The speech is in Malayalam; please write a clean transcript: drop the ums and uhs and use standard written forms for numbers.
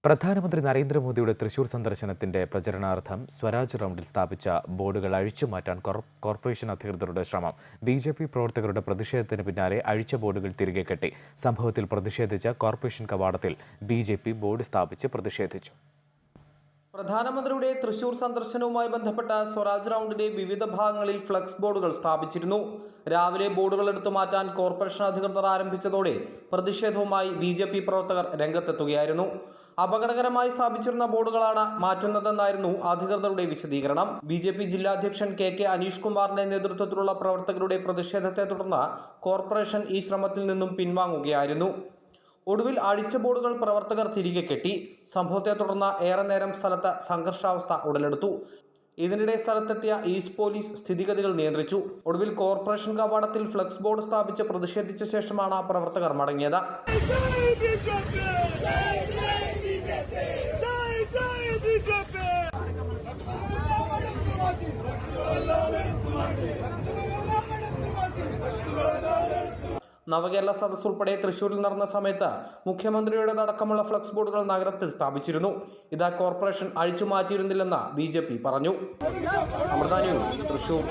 പ്രധാനമന്ത്രി നരേന്ദ്രമോദിയുടെ തൃശൂർ സന്ദർശനത്തിന്റെ പ്രചരണാർത്ഥം സ്വരാജ് റൗണ്ടിൽ സ്ഥാപിച്ച ബോർഡുകൾ അഴിച്ചുമാറ്റാൻ കോർപ്പറേഷൻ അധികൃതരുടെ ശ്രമം. ബിജെപി പ്രവർത്തകരുടെ പ്രതിഷേധത്തിന് പിന്നാലെ അഴിച്ച ബോർഡുകൾ തിരികെ കെട്ടി. സംഭവത്തിൽ പ്രതിഷേധിച്ച കോർപ്പറേഷൻ കവാടത്തിൽ ബിജെപി ബോർഡ് സ്ഥാപിച്ച് പ്രതിഷേധിച്ചു. പ്രധാനമന്ത്രിയുടെ തൃശൂർ സന്ദർശനവുമായി ബന്ധപ്പെട്ട സ്വരാജ് റൗണ്ടിന്റെ വിവിധ ഭാഗങ്ങളിൽ ഫ്ലക്സ് ബോർഡുകൾ സ്ഥാപിച്ചിരുന്നു. രാവിലെ ബോർഡുകൾ എടുത്തു മാറ്റാൻ കോർപ്പറേഷൻ അധികൃതർ ആരംഭിച്ചതോടെ പ്രതിഷേധവുമായി ബിജെപി പ്രവർത്തകർ രംഗത്തെത്തുകയായിരുന്നു. അപകടകരമായി സ്ഥാപിച്ചിരുന്ന ബോർഡുകളാണ് മാറ്റുന്നതെന്നായിരുന്നു അധികൃതരുടെ വിശദീകരണം. ബിജെപി ജില്ലാ അധ്യക്ഷൻ കെ അനീഷ് കുമാറിന്റെ നേതൃത്വത്തിലുള്ള പ്രവർത്തകരുടെ പ്രതിഷേധത്തെ തുടർന്ന് കോർപ്പറേഷൻ ഈ ശ്രമത്തിൽ നിന്നും പിൻവാങ്ങുകയായിരുന്നു. ഒടുവിൽ അഴിച്ച ബോർഡുകൾ പ്രവർത്തകർ തിരികെ കെട്ടി. സംഭവത്തെ തുടർന്ന് ഏറെ നേരം സ്ഥലത്ത് സംഘർഷാവസ്ഥ ഉടലെടുത്തു. ഇതിനിടെ സ്ഥലത്തെത്തിയ ഈസ്റ്റ് പോലീസ് സ്ഥിതിഗതികൾ നിയന്ത്രിച്ചു. ഒടുവിൽ കോർപ്പറേഷൻ കവാടത്തിൽ ഫ്ലക്സ് ബോർഡ് സ്ഥാപിച്ച് പ്രതിഷേധിച്ച ശേഷമാണ് പ്രവർത്തകർ മടങ്ങിയത്. നവകേരള സദസ് ഉൾപ്പെടെ തൃശൂരിൽ നടന്ന സമയത്ത് മുഖ്യമന്ത്രിയുടേതടക്കമുള്ള ഫ്ലക്സ് ബോർഡുകൾ നഗരത്തിൽ സ്ഥാപിച്ചിരുന്നു. ഇത് കോർപ്പറേഷൻ അഴിച്ചു മാറ്റിയിരുന്നില്ലെന്ന് ബിജെപി പറഞ്ഞു. അമൃത ന്യൂസ്, തൃശൂർ.